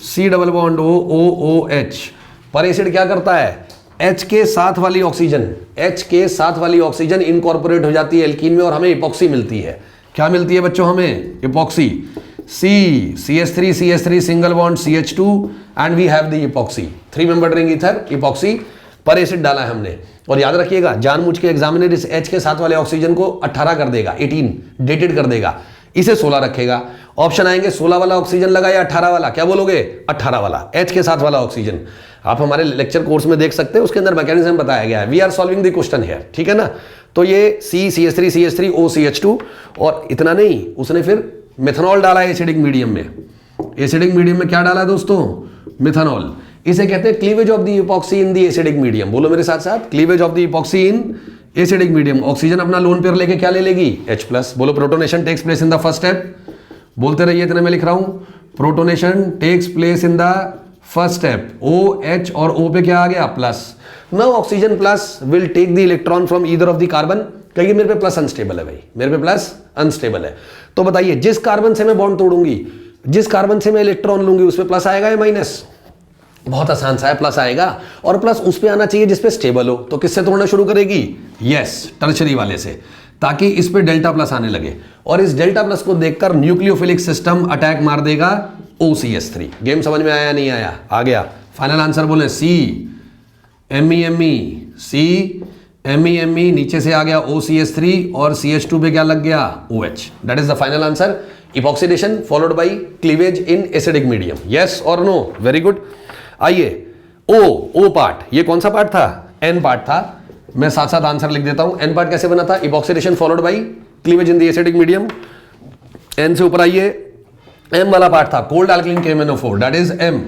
C double bond OOH। पर एसिड क्या करता है, H के साथ वाली ऑक्सीजन इनकॉर्पोरेट हो जाती है एल्कीन में, और हमें इपॉक्सी मिलती है। क्या मिलती है बच्चों, हमें epoxy. CH3 single bond CH2 and we have the epoxy, 3 member ring ether epoxy. पर एसिड डाला है हमने, और याद रखिएगा जानबूझ के एग्जामिनर इस H के साथ वाले ऑक्सीजन को 18 कर देगा, 18 डेटेड कर देगा, इसे 16 रखेगा। ऑप्शन आएंगे 16 वाला ऑक्सीजन लगा या 18 वाला, क्या बोलोगे, 18 वाला, H के साथ वाला ऑक्सीजन। आप हमारे लेक्चर कोर्स में देख सकते हैं, उसके अंदर मैकेनिज्म बताया गया है। We are solving the question here, ठीक है ना। तो ये CH3 O CH2, और इतना नहीं, उसने फिर मिथनॉल डाला एसिडिक मीडियम में। एसिडिक मीडियम में क्या डाला दोस्तों, मिथनॉल। इसे कहते हैं cleavage of the epoxy in the acidic medium. बोलो मेरे साथ साथ, cleavage of the epoxy in acidic medium. Oxygen अपना लोन पेयर लेके क्या ले लेगी, H+। बोलो protonation takes place in the first step, बोलते रहिए, इतना मैं लिख रहा हूं, protonation takes place in the first step. OH और O पे क्या आ गया, plus. Now oxygen plus will take the electron from either of the carbon, कहिए मेरे पे प्लस अनस्टेबल है भाई, मेरे पे प्लस अनस्टेबल है। तो बताइए जिस कार्बन से मैं बॉन्ड तोड़ूंगी, जिस कार्बन से मैं इलेक्ट्रॉन लूंगी, उस पे प्लस आएगा या माइनस, बहुत आसान सा है, प्लस आएगा और प्लस उस पे आना चाहिए जिस पे स्टेबल हो। तो किससे तोड़ना शुरू करेगी? यस, टर्शरी वाले से, ताकि इस पे डेल्टा प्लस आने लगे और इस डेल्टा प्लस को देखकर न्यूक्लियोफिलिक सिस्टम अटैक मार देगा OCS3। गेम समझ में आया नहीं आया? आ गया। फाइनल आंसर बोले CMe, नीचे से आ गया OCS3 और CH2 पे क्या लग गया? OH। That is the final answer. Epoxidation followed by cleavage in acidic medium. Yes और नो? Very good. आइए ओ पार्ट, ये कौन सा पार्ट था? N पार्ट था। मैं साथ साथ आंसर लिख देता हूं। N पार्ट कैसे बना था? Epoxidation followed by cleavage in the acidic medium. N से ऊपर आइए, M वाला पार्ट था cold alkaline KMnO4, that is M।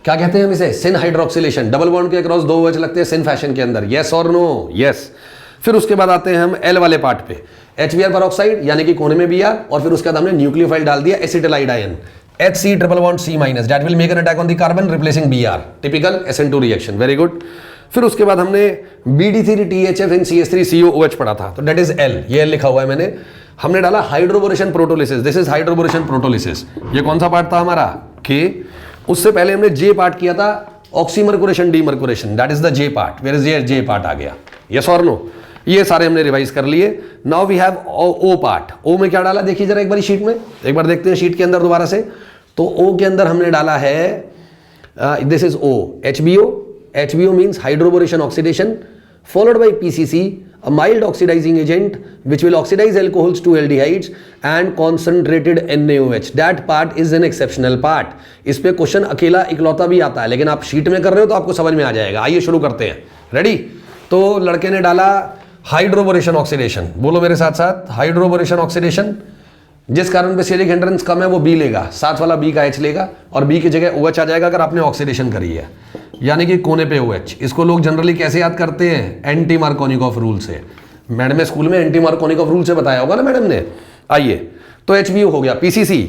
क्या कहते हैं हम इसे? Syn hydroxylation. डबल बॉन्ड के अक्रॉस 2 OH लगते हैं सिन फैशन के अंदर। यस और नो? यस। फिर उसके बाद आते हैं हम L वाले पार्ट पे, HBr पेरोक्साइड यानी कि कोने में Br, और फिर उसके बाद हमने न्यूक्लियोफाइल डाल दिया acetylide ion HC triple bond C- that will make an attack on the carbon replacing Br, typical SN2 reaction. Very good. फिर उसके बाद हमने BD3THF इन CH3COOH पढ़ा था, तो दैट इज L, ये L लिखा हुआ है मैंने। हमने डाला हाइड्रोबोरेशन प्रोटोलिसिस, दिस इज हाइड्रोबोरेशन प्रोटोलिसिस। ये कौन सा पार्ट था हमारा? K। उससे पहले हमने J पार्ट किया था, oxymercuration demercuration, that is the J part. Where is J part आ गया? यस और नो? ये सारे हमने रिवाइज कर लिए। Now we have O part. O में क्या डाला देखिए जरा एक बार शीट में, एक बार देखते हैं शीट के अंदर दोबारा से। तो O के अंदर हमने डाला है, this is O, HBO means hydroboration oxidation followed by PCC, a mild oxidizing agent which will oxidize alcohols to aldehydes and concentrated NaOH. That part is an exceptional part. इस पे क्वेश्चन अकेला इकलौता भी आता है, लेकिन आप शीट में कर रहे हो तो आपको समझ में आ जाएगा। आइए शुरू करते हैं। रेडी? तो लड़के ने डाला हाइड्रोबोरेशन ऑक्सीडेशन, बोलो मेरे साथ साथ, हाइड्रोबोरेशन ऑक्सीडेशन। जिस कारण पे स्टेरिक हिंड्रेंस कम है वो B लेगा, साथ वाला B का H लेगा और B की जगह OH आ जाएगा अगर आपने ऑक्सीडेशन करी है, यानी कि कोने पे OH। इसको लोग जनरली कैसे याद करते हैं? एंटी मार्कोनिकॉफ रूल से। मैडम ने स्कूल में एंटी मार्कोनिकॉफ रूल से बताया होगा ना मैडम ने। आइए, तो HBO हो गया, PCC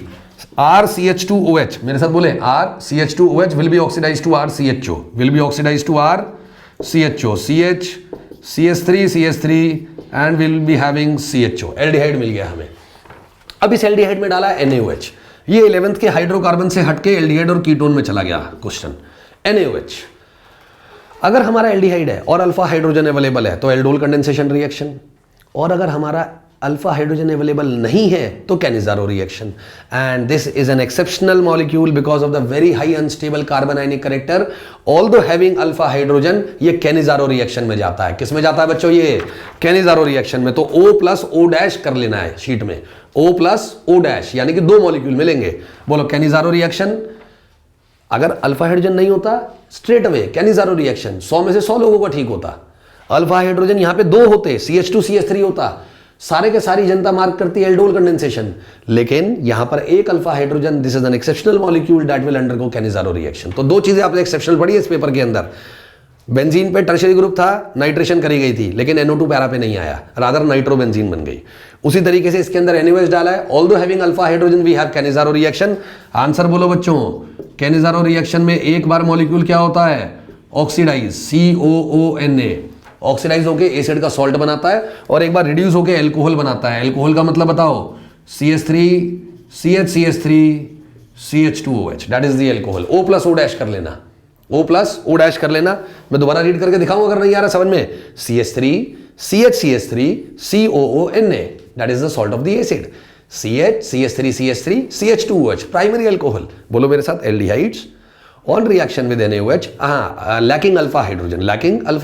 RCH2OH, मेरे साथ बोले RCH2OH will be oxidise to RCHO, will be oxidise to RCHO, CH3 and will be having CHO, aldehyde मिल गया हमें। अब इस एल्डिहाइड में डाला NaOH, ये 11th के हाइड्रोकार्बन से हटके एल्डिहाइड और कीटोन में चला गया क्वेश्चन। NaOH, अगर हमारा एल्डिहाइड है और अल्फा हाइड्रोजन अवेलेबल है तो एल्डोल कंडेंसेशन रिएक्शन, और अगर हमारा अल्फा हाइड्रोजन अवेलेबल नहीं है तो Cannizzaro reaction. And this is an exceptional molecule because of the very high unstable carbon ionic character, although having alpha hydrogen. ये कैनिजारो रिएक्शन में जाता है। किस में जाता है बच्चों? ये कैनिजारो रिएक्शन में। तो O प्लस O' कर लेना है शीट में, O प्लस O', यानी कि 2 मॉलिक्यूल मिलेंगे। बोलो कैनिजारो रिएक्शन। अगर अल्फा हाइड्रोजन नहीं होता स्ट्रेट अवे कैनिजारो रिएक्शन 100 में से 100 लोगों का ठीक होता। अल्फा हाइड्रोजन यहां पे 2 होते, CH2 CH3 होता, सारे के सारी जनता मार्क करती है एल्डोल कंडेंसेशन, लेकिन यहां पर एक alpha hydrogen, this is an exceptional molecule that will undergo Cannizzaro reaction. तो 2 चीजें आपने एक्सेप्शनल पढ़ी है इस पेपर के अंदर। बेंजीन पे टर्शियरी ग्रुप था, नाइट्रेशन करी गई थी, लेकिन NO2 पैरा पे नहीं आया, रादर नाइट्रोबेंजीन बन गई। उसी तरीके से इसके अंदर NaOH डाला है, although having alpha hydrogen we have Cannizzaro reaction. Answer बोलो बच्चों, कैनिजारो रिएक्शन में एक बार मॉलिक्यूल क्या होता है? ऑक्सीडाइज, COONA, ऑक्सीडाइज होके एसिड का सॉल्ट बनाता है और एक बार रिड्यूस होके एल्कोहल बनाता है। एल्कोहल का मतलब बताओ? CH3 CH3 CH2OH, that is the alcohol. O plus O' कर लेना, O प्लस O' कर लेना। मैं दोबारा रीड करके दिखाऊं अगर नहीं आ रहा समझ में। CH3 CH3 COONA, that is the salt of the acid. CH3 CH2OH, primary alcohol. बोलो मेरे साथ, aldehydes on reaction with NaOH, lacking alpha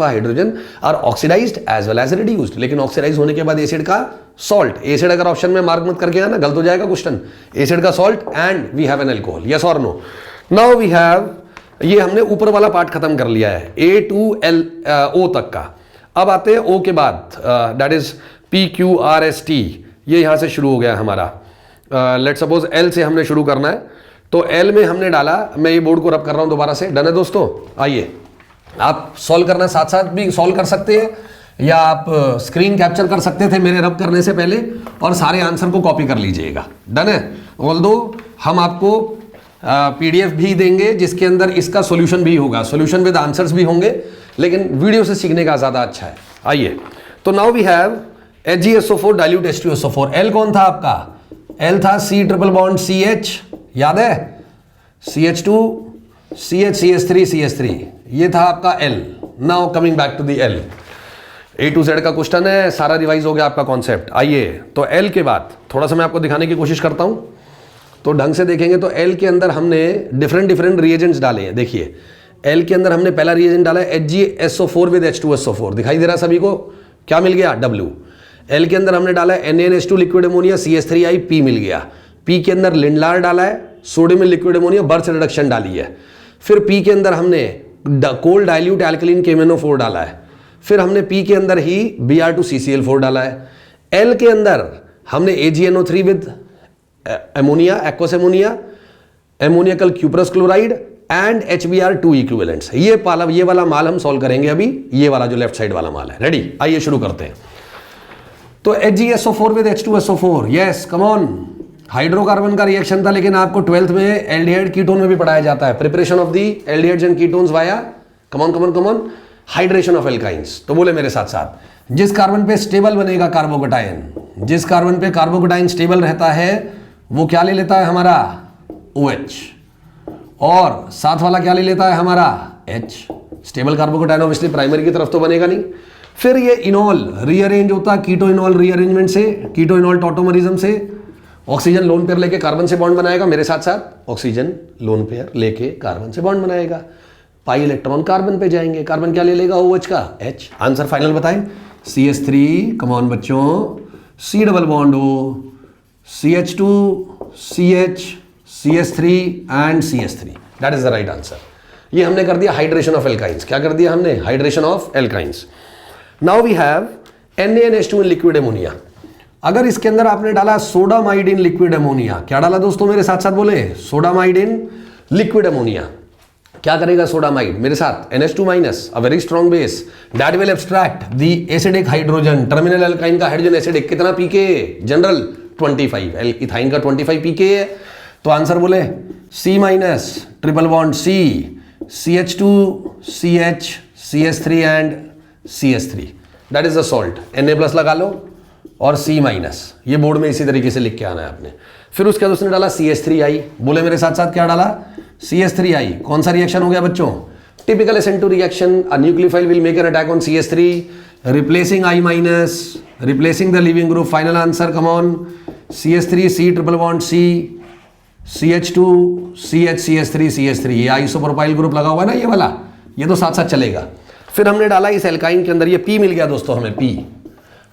hydrogen are oxidized as well as reduced। लेकिन ऑक्सीडाइज होने के बाद एसिड का सॉल्ट, एसिड अगर option में मार्क मत करके आना, गलत हो जाएगा क्वेश्चन। एसिड का salt and we have an alcohol. Yes और नो? नाउ वी हैव, ये हमने ऊपर वाला पार्ट खत्म कर लिया है A to O तक का। अब आते हैं O के बाद, दैट इज PQRST, ये यहां से शुरू हो गया हमारा। लेट सपोज L से हमने शुरू करना है, तो L में हमने डाला, मैं ये बोर्ड को रब कर रहा हूं दोबारा से। डन है दोस्तों? आइए, आप सॉल्व करना साथ साथ भी सॉल्व कर सकते हैं, या आप स्क्रीन कैप्चर कर सकते थे मेरे रब करने से पहले और सारे आंसर को कॉपी कर लीजिएगा। डन है? ऑल्दो हम आपको PDF भी देंगे जिसके अंदर इसका सॉल्यूशन भी होगा, सॉल्यूशन विद आंसर्स भी होंगे, लेकिन वीडियो से सीखने का ज्यादा अच्छा है। आइए, तो now we have HgSO4 dilute H2SO4। L कौन था आपका? L था C ट्रिपल बॉन्ड CH, याद है? CH2 CH3 ये था आपका L। Now coming back to the L, A to Z का क्वेश्चन है, सारा रिवाइज हो गया आपका कॉन्सेप्ट। आइए तो L के बाद थोड़ा सा मैं आपको दिखाने की कोशिश करता हूं, तो ढंग से देखेंगे तो L के अंदर हमने डिफरेंट रिएजेंट्स डाले हैं। देखिए L के अंदर हमने पहला रिएजेंट डाला है HgSO4 विद H2SO4, दिखाई दे रहा है सभी को, क्या मिल गया W। L के अंदर हमने डाला है NaNH2 liquid ammonia CH3I, P मिल गया। P के अंदर लिंडलार डाला है, sodium liquid ammonia birch reduction डाली है। फिर P के अंदर हमने कोल्ड डाइल्यूट एल्कलीन KMnO4 डाला है। फिर हमने P के अंदर ही Br2CCl4 डाला है। L के अंदर हमने AgNO3 with ammonia, aqueous ammonia, ammoniacal cuprous chloride and HBr2 equivalents. ये वाला माल हम सॉल्व करेंगे अभी, ये वाला जो लेफ्ट साइड वाला माल है। रेडी, आइए शुरू करते हैं। तो HgSO4 with H2SO4, yes come on, hydrocarbon का रिएक्शन था, लेकिन आपको 12th में एल्डिहाइड कीटोन में भी पढ़ाया जाता है, preparation of the aldehydes and ketones via come hydration of alkynes. तो बोले मेरे साथ साथ, जिस कार्बन पे स्टेबल बनेगा कार्बोकेटायन, जिस कार्बन पे कार्बोकेटायन स्टेबल रहता है वो क्या ले लेता है हमारा OH, और साथ वाला क्या ले लेता है हमारा H। Stable carbocation obviously primary की तरफ तो बनेगा नहीं। फिर ये इनॉल रीअरेंज होता है कीटो इनॉल रीअरेंजमेंट से, कीटो इनॉल टॉटोमरिज्म से। ऑक्सीजन लोन पेयर लेके कार्बन से बॉन्ड बनाएगा, मेरे साथ साथ ऑक्सीजन लोन पेयर लेके कार्बन से बॉन्ड बनाएगा, पाई इलेक्ट्रॉन कार्बन पे जाएंगे, कार्बन क्या ले लेगा OH का H। आंसर फाइनल बताएं, CH3 कम ऑन बच्चों, C double bond O, CH2 CH CH3 and CH3, that is the right answer. ये हमने कर दिया हाइड्रेशन ऑफ एल्काइंस। क्या कर दिया हमने? Hydration of alkynes. Now we have NaNH2 in liquid ammonia. अगर इसके अंदर आपने डाला सोडामाइड इन लिक्विड अमोनिया, क्या डाला दोस्तों मेरे साथ साथ बोले, सोडामाइड इन लिक्विड अमोनिया, क्या करेगा सोडामाइड? मेरे साथ NH2 minus, a very strong base that will abstract the acidic hydrogen. Terminal alkyne का हाइड्रोजन एसिडिक कितना pK? जनरल 25, इथाइन का 25 pK है। तो आंसर बोले C minus, triple bond C, CH2 CH CH3 and CH3, that is the salt. Na plus लगा लो और C minus, ये board में इसी तरीके से लिख के आना है आपने। फिर उसके बाद उसने डाला CH3I, बोले मेरे साथ साथ क्या डाला? CH3I। कौन सा रिएक्शन हो गया बच्चों? Typical SN2 reaction, a nucleophile will make an attack on CH3, replacing I minus, replacing the leaving group. Final answer come on, CH3 C triple bond C, CH2 CH CH3 CH3, ये isopropyl group लगा हुआ है ना ये वाला, ये तो साथ साथ चलेगा। फिर हमने डाला इस एल्काइन के अंदर, ये P मिल गया दोस्तों हमें,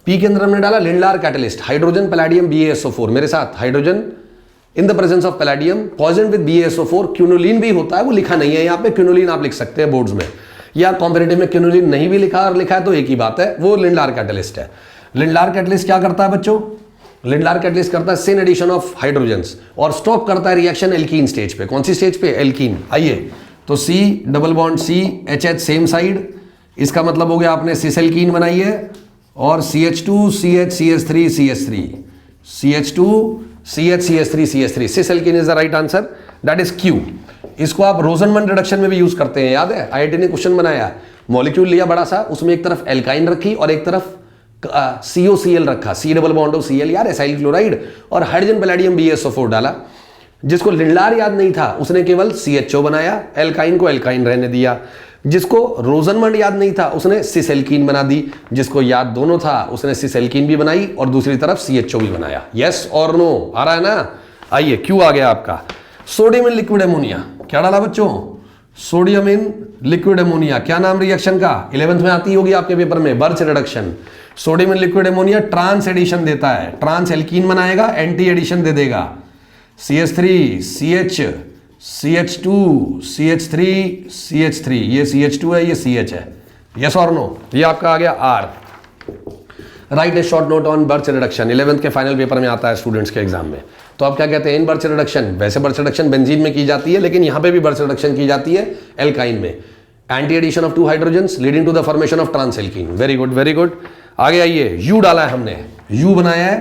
P के अंदर हमने डाला Lindlar catalyst, hydrogen palladium BaSO4, मेरे साथ hydrogen in the presence of palladium poison with BaSO4। Quinoline भी होता है, वो लिखा नहीं है यहाँ पे, क्यूनोलिन आप लिख सकते हैं बोर्ड्स में, या कॉम्पेरेटिव में क्यूनोलिन नहीं भी लिखा और लिखा है तो एक ही बात है, वो लिंडलार कैटलिस्ट है। लिंडलार कैटलिस्ट क्या करता है बच्चों? लिंडलार कैटलिस्ट करता है सिन एडिशन ऑफ हाइड्रोजन्स और स्टॉप करता है रिएक्शन एल्कीन स्टेज पे। कौन सी स्टेज पे? एल्कीन। आइए तो C double bond C HH same side, इसका मतलब हो गया आपने सिस एल्कीन बनाई है, और CH2 CH CH3 CH3, CH2 CH CH3 CH3, cis alkene is the right answer, that is Q। इसको आप रोजनमन रिडक्शन में भी यूज करते हैं, याद है? IIT ने क्वेश्चन बनाया, मॉलिक्यूल लिया बड़ा सा, उसमें एक तरफ एल्काइन रखी और एक तरफ COCl रखा, C डबल बॉन्ड Cl यार, एसाइल क्लोराइड, और हाइड्रोजन पैलेडियम BaSO4 डाला। जिसको लिंडलार याद नहीं था उसने केवल CHO बनाया, एल्काइन को एल्काइन रहने दिया। जिसको रोजनमंड याद नहीं था उसने सिस एल्कीन बना दी, जिसको याद दोनों था उसने सिस एल्कीन भी बनाई और दूसरी तरफ CHO भी बनाया। यस और नो आ रहा है ना? आइए Q आ गया आपका। सोडियम इन लिक्विड अमोनिया, क्या डाला बच्चों? सोडियम इन लिक्विड अमोनिया, क्या नाम रिएक्शन का? 11th में आती होगी आपके पेपर में, Birch reduction. Sodium in liquid ammonia trans addition देता है, ट्रांस एल्कीन बनाएगा, एंटी एडिशन दे देगा, CH3 CH CH2 CH3 CH3, ये CH2 है, ये CH है। यस और नो? ये आपका आ गया R। Right A short note on birch reduction, 11th के फाइनल पेपर में आता है स्टूडेंट्स के एग्जाम में। तो आप क्या कहते हैं इन बर्च रिडक्शन? वैसे बर्च रिडक्शन बेंजीन में की जाती है, लेकिन यहां पे भी बर्च रिडक्शन की जाती है एल्काइन में, anti addition of 2 hydrogens leading to the formation of trans alkene. Very good very good. आगे आइए, U डाला है हमने, U बनाया है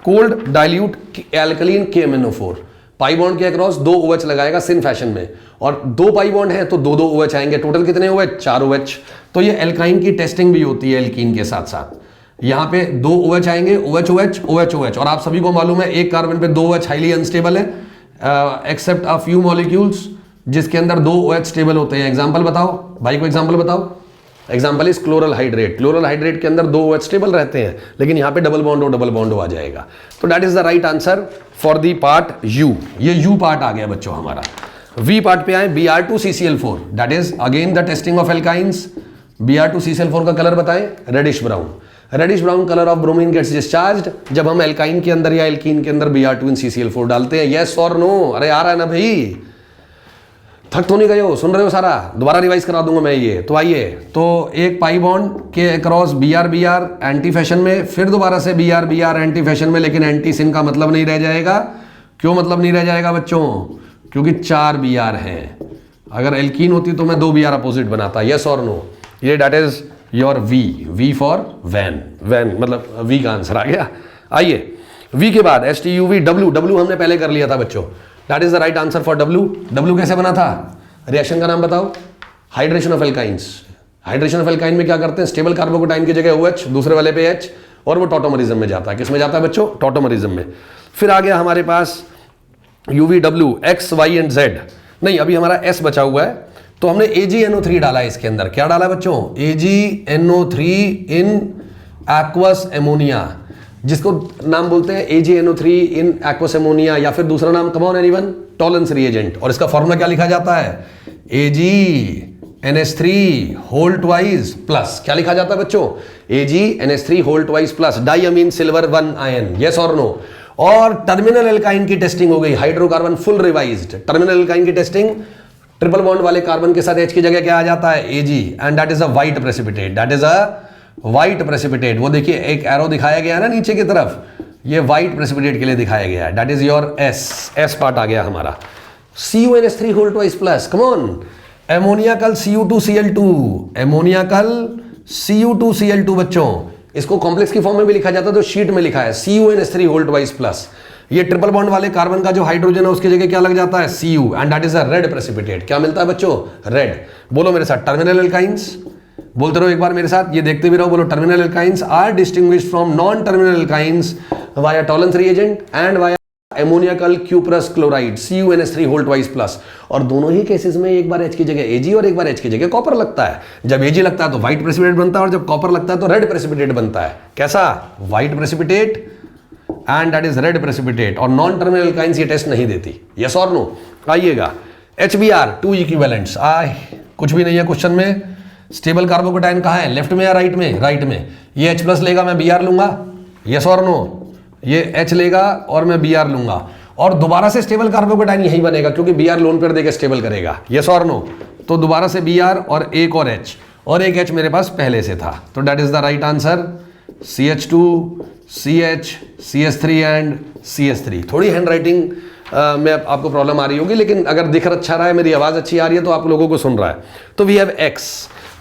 cold dilute alkaline KMnO4, pi bond के अक्रॉस 2 OH लगाएगा सिन फैशन में, और 2 पाई बॉन्ड है तो 2 OH आएंगे, टोटल कितने OH? 4 OH। तो ये एल्काइन की टेस्टिंग भी होती है एल्कीन के साथ साथ। यहाँ पे 2 OH आएंगे, OH OH OH OH, और आप सभी को मालूम है एक कार्बन पे 2 OH हाईली अनस्टेबल है, एक्सेप्ट अ फ्यू मॉलिक्यूल्स जिसके अंदर 2 OH स्टेबल होते हैं। एग्जाम्पल बताओ भाई को, एग्जाम्पल बताओ। Example is chloral hydrate. Chloral hydrate के अंदर 2 OH स्टेबल रहते हैं, लेकिन यहाँ पे डबल बॉन्ड आ जाएगा। तो that is the right answer for the part U. ये यू पार्ट आ गया बच्चों हमारा। वी पार्ट पे आए, Br2CCl4, that is again the testing of alkynes. Br2CCl4 का कलर बताएं, reddish brown. Reddish brown colour of bromine gets discharged जब हम एल्काइन के अंदर या एल्कीन के अंदर Br2CCl4 डालते हैं। यस और नो? अरे आ रहा है ना भाई, थक तो नहीं गए हो, सुन रहे हो सारा? दोबारा रिवाइज करा दूंगा मैं ये। तो आइए, तो एक पाई बॉन्ड के अक्रॉस Br एंटी फैशन में, फिर दोबारा से Br एंटी फैशन में, लेकिन एंटी सिन का मतलब नहीं रह जाएगा। क्यों मतलब नहीं रह जाएगा बच्चों? क्योंकि 4 Br हैं। अगर एल्कीन होती तो मैं 2 Br अपोजिट बनाता। यस और नो? ये that is your V for van. Van मतलब वी का आंसर आ गया। आइए, वी के बाद STUV, W हमने पहले कर लिया था बच्चों। That is the right answer for W कैसे बना था? रिएक्शन का नाम बताओ। Hydration of alkynes. Hydration of alkyne में क्या करते हैं? स्टेबल कार्बोकेटाइन की जगह OH, दूसरे वाले पे H, और वो टॉटोमरिज्म में जाता है। किस में जाता है बच्चों? टॉटोमरिज्म में। फिर आ गया हमारे पास UVW, X, Y and Z। नहीं, अभी हमारा S बचा हुआ है, तो हमने AgNO3 डाला है इसके अंदर। क्या डाला बच्चों? AgNO3 इन एक्वस एमोनिया, जिसको नाम बोलते हैं AgNO3 इन एक्वस एमोनिया, या फिर दूसरा नाम, come on anyone, Tollens reagent. और इसका फॉर्मूला क्या लिखा जाता है? AgNH3 whole twice plus. क्या लिखा जाता है बच्चों? AgNH3 whole twice plus diammine silver 1 ion. Yes और नो? और टर्मिनल एल्काइन की टेस्टिंग हो गई, hydrocarbon full revised. Terminal alkyne की टेस्टिंग, ट्रिपल बॉन्ड वाले कार्बन के साथ H की जगह क्या आ जाता है? Ag, and that is a white precipitate. That is a white precipitate. वो देखिए एक एरो दिखाया गया है ना नीचे की तरफ, ये व्हाइट प्रेसिपिटेट के लिए दिखाया गया है। That is your S part आ गया हमारा। CuNH3 whole twice plus, come on. Ammoniacal Cu2Cl2, ammoniacal Cu2Cl2 बच्चों, इसको कॉम्प्लेक्स की फॉर्म में भी लिखा जाता है, तो शीट में लिखा है CuNH3 होल ट्वाइस प्लस। ये ट्रिपल बॉन्ड वाले कार्बन का जो हाइड्रोजन है उसकी जगह क्या लग जाता है? Cu, and that is a red precipitate. क्या मिलता है बच्चों? रेड। बोलो मेरे साथ, टर्मिनल एल्काइंस। बोलते रहो एक बार मेरे साथ, ये देखते भी रहो। बोलो, terminal alkynes are distinguished from non terminal alkynes via Tollens reagent and via ammoniacal cuprous chloride CuNH3 whole twice plus. और दोनों ही केसेस में एक बार H की जगह Ag और एक बार H की जगह कॉपर लगता है। जब Ag लगता है तो व्हाइट प्रेसिपिटेट बनता है, और जब कॉपर लगता है तो रेड प्रेसिपिटेट बनता है। कैसा? White precipitate and that is red precipitate. और नॉन टर्मिनल एल्काइंस ये टेस्ट नहीं देती। यस और नो? आइएगा, HBr 2 इक्विवेलेंट्स। कुछ भी नहीं है क्वेश्चन में। स्टेबल कार्बोकेटाइन कहाँ है? लेफ्ट में या राइट में? राइट में। ये H प्लस लेगा, मैं Br लूंगा। यस और नो? ये H लेगा और मैं Br लूंगा, और दोबारा से स्टेबल कार्बोकेटाइन यही बनेगा, क्योंकि Br लोन पेयर देके स्टेबल करेगा। यस और नो? तो दोबारा से Br और एक और H, और एक H मेरे पास पहले से था। तो that is the right answer. CH2, CH, CH3 and CH3। थोड़ी हैंड राइटिंग में आपको प्रॉब्लम आ रही होगी, लेकिन अगर दिख अच्छा रहा है, मेरी आवाज अच्छी आ रही है, तो आप लोगों को सुन रहा है। तो we have X,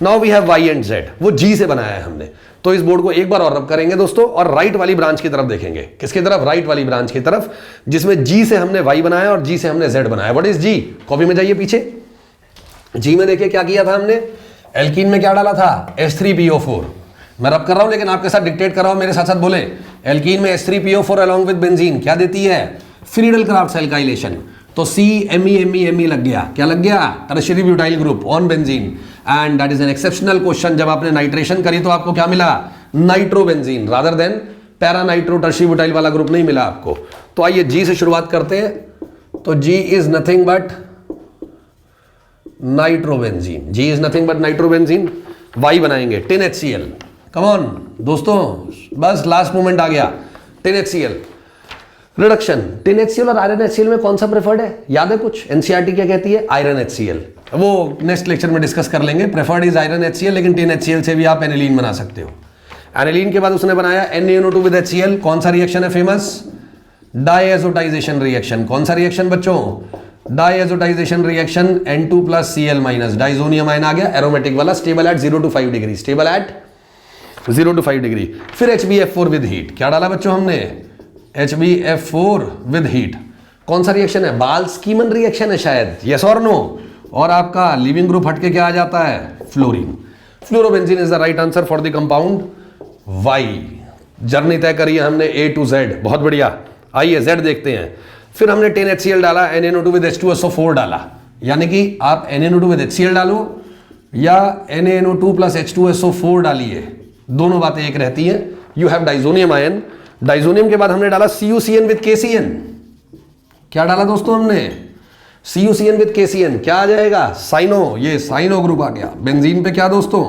now we have Y and Z। वो G से बनाया है हमने। तो इस बोर्ड को एक बार और रब करेंगे दोस्तों, और राइट वाली ब्रांच की तरफ देखेंगे। किसकी तरफ? राइट वाली ब्रांच की तरफ, जिसमें G से हमने Y बनाया और G से हमने Z बनाया। What is G? कॉपी में जाइए पीछे। G में देखिए क्या किया था हमने। एल्कीन में क्या डाला था? H3PO4। मैं रब कर रहा हूं, लेकिन आपके साथ डिक्टेट कर रहा हूं, मेरे साथ साथ बोले। एल्कीन में H3PO4 अलॉन्ग विद बेंजीन क्या देती है? Friedel-Crafts alkylation. तो CMe लग गया। क्या लग गया? Tertiary butyl group on benzene. And that is an exceptional question. जब आपने नाइट्रेशन करी तो आपको क्या मिला? Nitrobenzene rather than para nitro tertiary butyl वाला ग्रुप नहीं मिला आपको। तो आइए G से शुरुआत करते हैं। तो G is nothing but nitrobenzene. G is nothing but nitrobenzene. Y बनाएंगे 10HCl। कम ऑन दोस्तों, बस लास्ट मोमेंट आ गया। 10HCl reduction. 10HCl और आयरन HCl में कौन सा प्रेफर्ड है? याद है कुछ? NCERT क्या कहती है? Iron HCl। वो नेक्स्ट लेक्चर में डिस्कस कर लेंगे। प्रेफर्ड इज आयरन HCl, लेकिन 10HCl से भी आप एनिलीन बना सकते हो। एनिलीन के बाद उसने बनाया NaNO2 विद HCl। कौन सा रिएक्शन है फेमस? डायएजोटाइजेशन रिएक्शन। कौन सा रिएक्शन बच्चों? Diazotization reaction. N2 plus Cl-, diazonium ion आ गया, एरोमेटिक वाला, stable at 0 to 5 degree. Stable at 0 to 5 degree. फिर HbF4 विद हीट। क्या डाला बच्चों हमने? HbF4 with heat. कौन सा रिएक्शन है? बाल्स-कीमन रिएक्शन है शायद। यस और नो? और आपका लिविंग ग्रुप हटके क्या आ जाता है? Fluorine. Fluorobenzene is the right answer for the compound Y। Journey तय करी है हमने A to Z। बहुत बढ़िया। आइए Z देखते हैं। फिर हमने 10HCl डाला, NaNO2 विद H2SO4 डाला। यानी कि आप NaNO2 विद HCl डालो या NaNO2 प्लस H2SO4 डालिए, दोनों बातें एक रहती हैं। You have diazonium ion. Diazonium के बाद हमने डाला CuCN विद KCN। क्या डाला दोस्तों हमने? CuCN विद KCN, क्या आ जाएगा? साइनो, ये साइनो ग्रुप आ गया। बेंजीन पे क्या दोस्तों?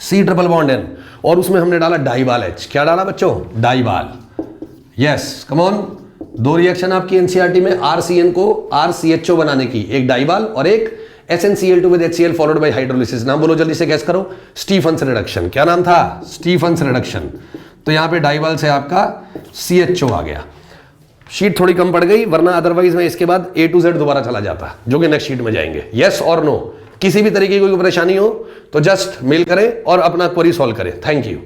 C ट्रिपल बॉन्ड N, और उसमें हमने डाला डाइवाल H। क्या डाला बच्चों? डाइवाल। Yes, come on. दो रिएक्शन आपकी एनसीईआरटी में RCN को RCHO बनाने की, एक डाइवाल और एक SnCl2 with HCl followed by hydrolysis. नाम बोलो जल्दी से, गैस करो। Stephen's reduction. क्या नाम था? Stephen's reduction. तो यहां पे डाइवाल से आपका CHO आ गया। शीट थोड़ी कम पड़ गई, वरना अदरवाइज मैं इसके बाद A to Z दोबारा चला जाता, जो कि नेक्स्ट शीट में जाएंगे। यस और नो, किसी भी तरीके की कोई परेशानी हो तो जस्ट मेल करें और अपना क्वेरी सॉल्व करें। Thank you.